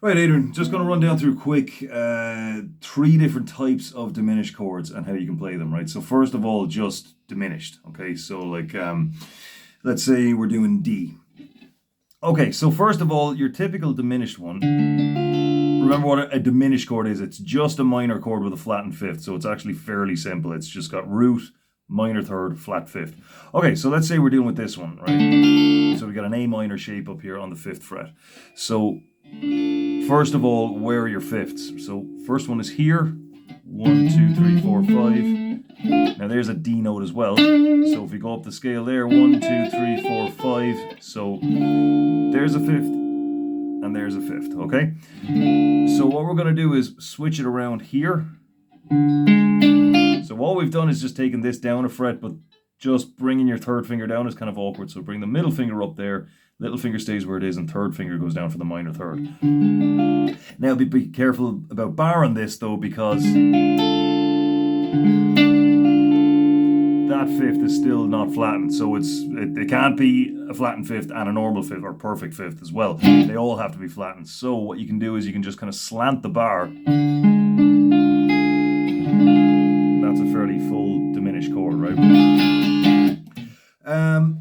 Right, Adrian, just going to run down through quick three different types of diminished chords and how you can play them, right? So first of all, just diminished, okay? So like, let's say we're doing D. Okay, so first of all, your typical diminished one, remember what a diminished chord is. It's just a minor chord with a flattened fifth, so it's actually fairly simple. It's just got root, minor third, flat fifth. Okay, so let's say we're dealing with this one, right? So we got an A minor shape up here on the 5th fret. So first of all, where are your fifths? So first one is here. 1, 2, 3, 4, 5. Now there's a D note as well. So if we go up the scale there, 1, 2, 3, 4, 5. So there's a fifth and there's a fifth, okay? So what we're gonna do is switch it around here. So all we've done is just taken this down a fret, but just bringing your third finger down is kind of awkward. So bring the middle finger up there, little finger stays where it is, and third finger goes down for the minor third. Now be careful about barring this though, because that fifth is still not flattened. So it can't be a flattened fifth and a normal fifth or perfect fifth as well. They all have to be flattened. So what you can do is you can just kind of slant the bar. That's a fairly full diminished chord, right?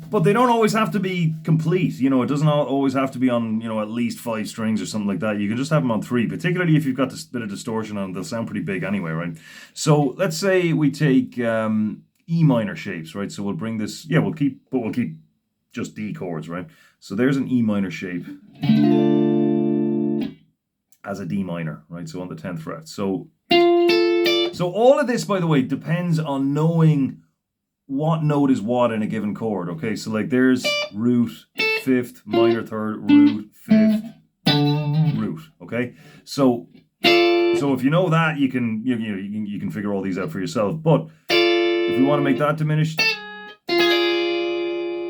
But they don't always have to be complete. You know, it doesn't always have to be on, at least 5 strings or something like that. You can just have them on 3, particularly if you've got this bit of distortion on them. They'll sound pretty big anyway, right? So let's say we take E minor shapes, right? So we'll bring this, we'll keep just D chords, right? So there's an E minor shape as a D minor, right? So on the 10th fret. So all of this, by the way, depends on knowing what note is what in a given chord, okay? So like there's root, 5th, minor third, root, 5th, root, okay? So if you know that, you can figure all these out for yourself. But if we want to make that diminished,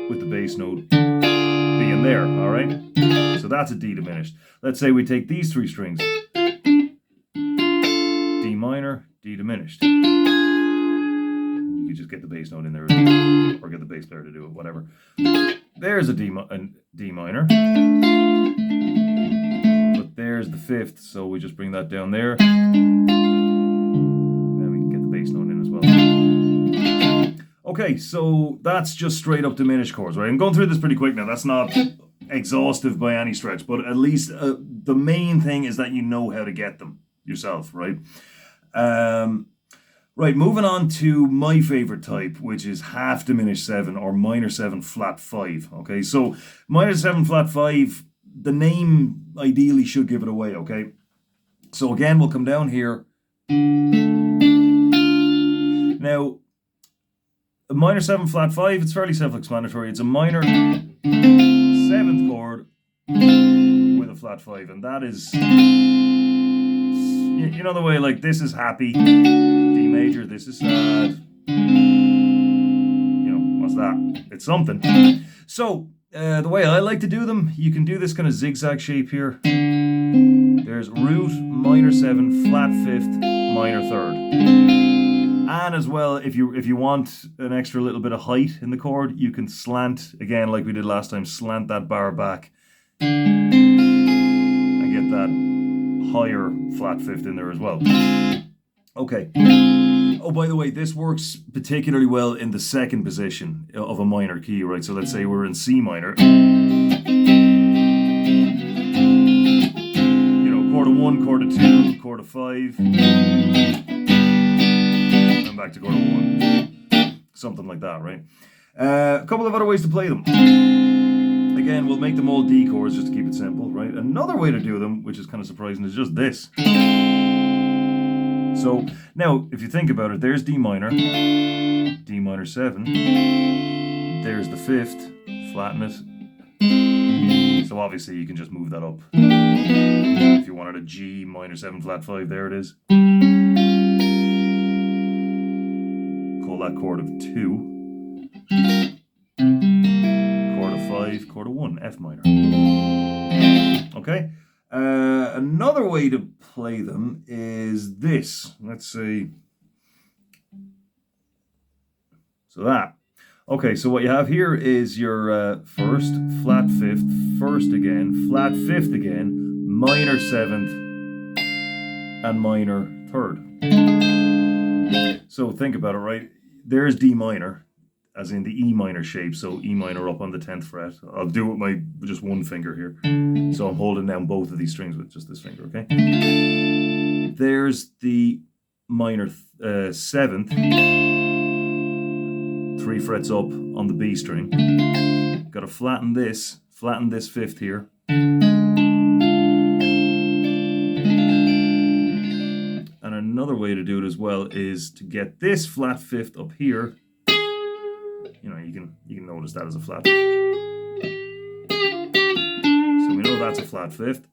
with the bass note being there, all right? So that's a D diminished. Let's say we take these 3 strings, D minor, D diminished. You just get the bass note in there, or get the bass player to do it, whatever. There's a D minor, but there's the 5th, so we just bring that down there. Then we can get the bass note in as well. Okay, so that's just straight up diminished chords, right? I'm going through this pretty quick now. That's not exhaustive by any stretch, but at least the main thing is that you know how to get them yourself, right? Right, moving on to my favorite type, which is half diminished 7 or minor 7 flat 5. Okay, so minor 7 flat 5, the name ideally should give it away, okay? So again, we'll come down here. Now, a minor 7 flat 5, it's fairly self-explanatory. It's a minor 7th chord with a flat 5, and that is, you know the way, like this is happy, D major, this is sad. What's that? It's something. So, the way I like to do them, you can do this kind of zigzag shape here. There's root, minor 7, flat 5th, minor 3rd. And as well, if you want an extra little bit of height in the chord, you can slant, again, like we did last time, slant that bar back and get that higher flat 5th in there as well. Okay. Oh, by the way, this works particularly well in the 2nd position of a minor key, right? So let's say we're in C minor. Chord of 1, chord of 2, chord of 5. And back to chord of 1. Something like that, right? A couple of other ways to play them. Again, we'll make them all D chords just to keep it simple, right? Another way to do them, which is kind of surprising, is just this. So now, if you think about it, there's D minor 7, there's the 5th, flatten it. So obviously you can just move that up. If you wanted a G minor 7 flat 5, there it is. Call that chord of 2. Chord of 5, chord of 1, F minor. Okay? Another way to play them is this. Let's see. So that. Okay, so what you have here is your first, flat 5th, first again, flat 5th again, minor 7th, and minor 3rd. So think about it, right? There's D minor, as in the E minor shape, so E minor up on the 10th fret. I'll do it with just one finger here. So I'm holding down both of these strings with just this finger, okay? There's the minor 7th, 3 frets up on the B string. Got to flatten this 5th here. And another way to do it as well is to get this flat 5th up here. You know, you can notice that as a flat. So we know that's a flat 5th.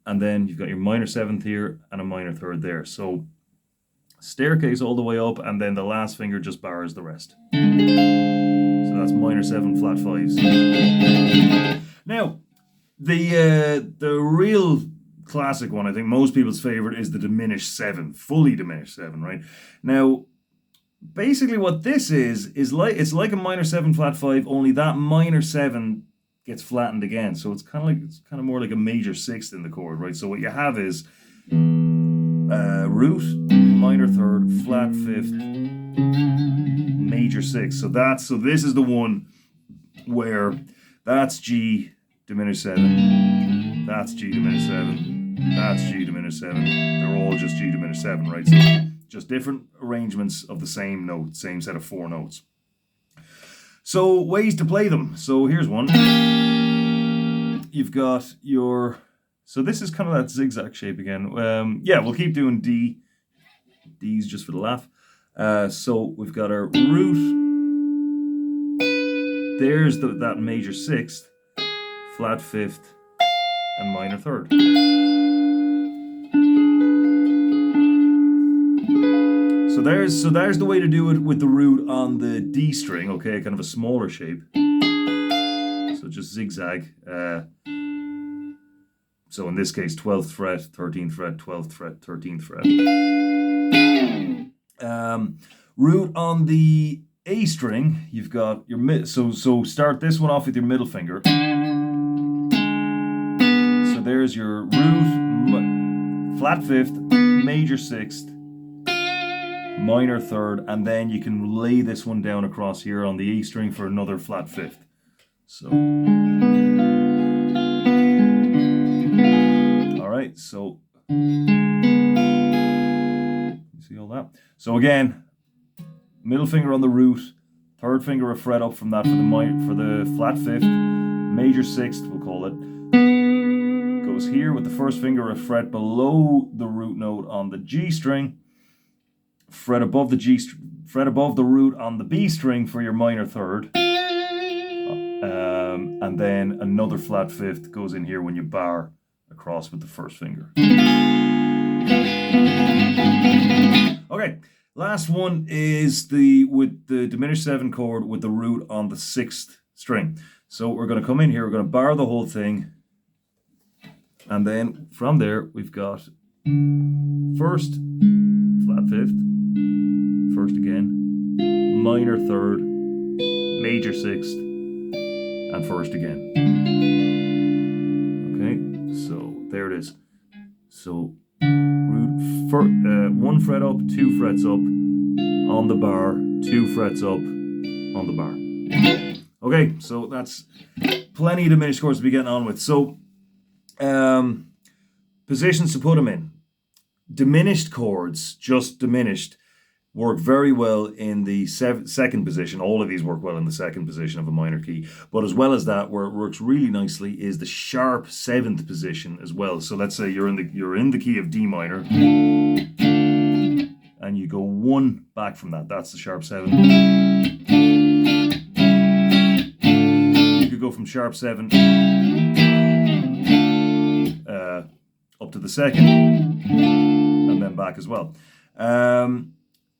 And then you've got your minor 7th here and a minor 3rd there. So staircase all the way up, and then the last finger just bars the rest. So that's minor 7 flat 5s. Now, the real classic one, I think most people's favorite, is the diminished 7, fully diminished 7, right? Now, basically what this is it's like a minor 7 flat 5, only that minor 7 gets flattened again. So it's kind of more like a major 6th in the chord, right? So what you have is root, minor 3rd, flat 5th, major 6th. So this is the one where that's G diminished 7, that's G diminished 7, that's G diminished 7. They're all just G diminished 7, right? So just different arrangements of the same note, same set of 4 notes. So ways to play them. So here's one. You've got your, so this is kind of that zigzag shape again. Yeah, we'll keep doing D. D's just for the laugh. So we've got our root. There's that major 6th, flat 5th, and minor 3rd. So there's the way to do it with the root on the D string, okay, kind of a smaller shape. So just zigzag. So in this case, 12th fret, 13th fret, 12th fret, 13th fret. Root on the A string, you've got your mid. So start this one off with your middle finger. So there's your root, flat 5th, major 6th, minor 3rd, and then you can lay this one down across here on the E string for another flat 5th. So, all right, so you see all that? So again, middle finger on the root, 3rd finger a fret up from that for the flat 5th, major 6th we'll call it. Goes here with the 1st finger a fret below the root note on the G string. Fret above the root on the B string for your minor 3rd, and then another flat 5th goes in here when you bar across with the 1st finger. Okay, last one is with the diminished 7 chord with the root on the 6th string. So we're going to come in here, we're going to bar the whole thing, and then from there we've got 1st flat 5th. 1st again, minor 3rd, major 6th, and 1st again. Okay, so there it is. So root 1 fret up, 2 frets up on the bar, 2 frets up on the bar. Okay, so that's plenty of diminished chords to be getting on with. So positions to put them in. Diminished chords, just diminished, work very well in the second position. All of these work well in the second position of a minor key. But as well as that, where it works really nicely is the sharp 7th position as well. So let's say you're in the key of D minor, and you go 1 back from that. That's the sharp 7. You could go from sharp 7 up to the 2nd, and then back as well.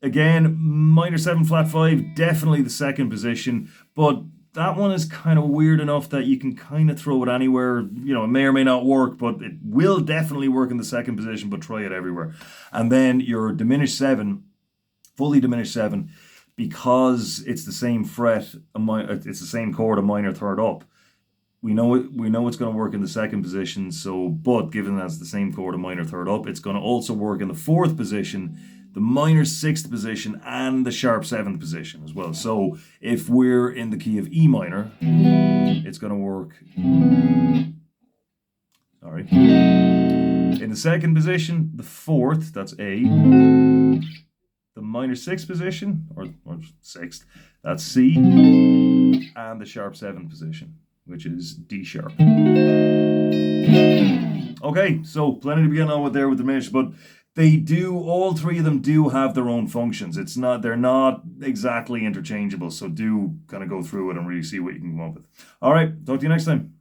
Again, minor 7 flat 5, definitely the 2nd position, but that one is kind of weird enough that you can kind of throw it anywhere. You know, it may or may not work, but it will definitely work in the 2nd position, but try it everywhere. And then your diminished 7, fully diminished 7, because it's the same fret, it's the same chord, a minor 3rd up, we know it's going to work in the second position. So, but given that's the same chord, a minor third up, it's going to also work in the fourth position, the minor sixth position, and the sharp seventh position as well. So, if we're in the key of E minor, it's going to work. Sorry. In the second position, the fourth, that's A. The minor sixth position, or sixth, that's C. And the sharp seventh position, which is D sharp. Okay, so plenty to begin on with there with diminished, but all three of them do have their own functions. They're not exactly interchangeable, so do kind of go through it and really see what you can come up with. All right, talk to you next time.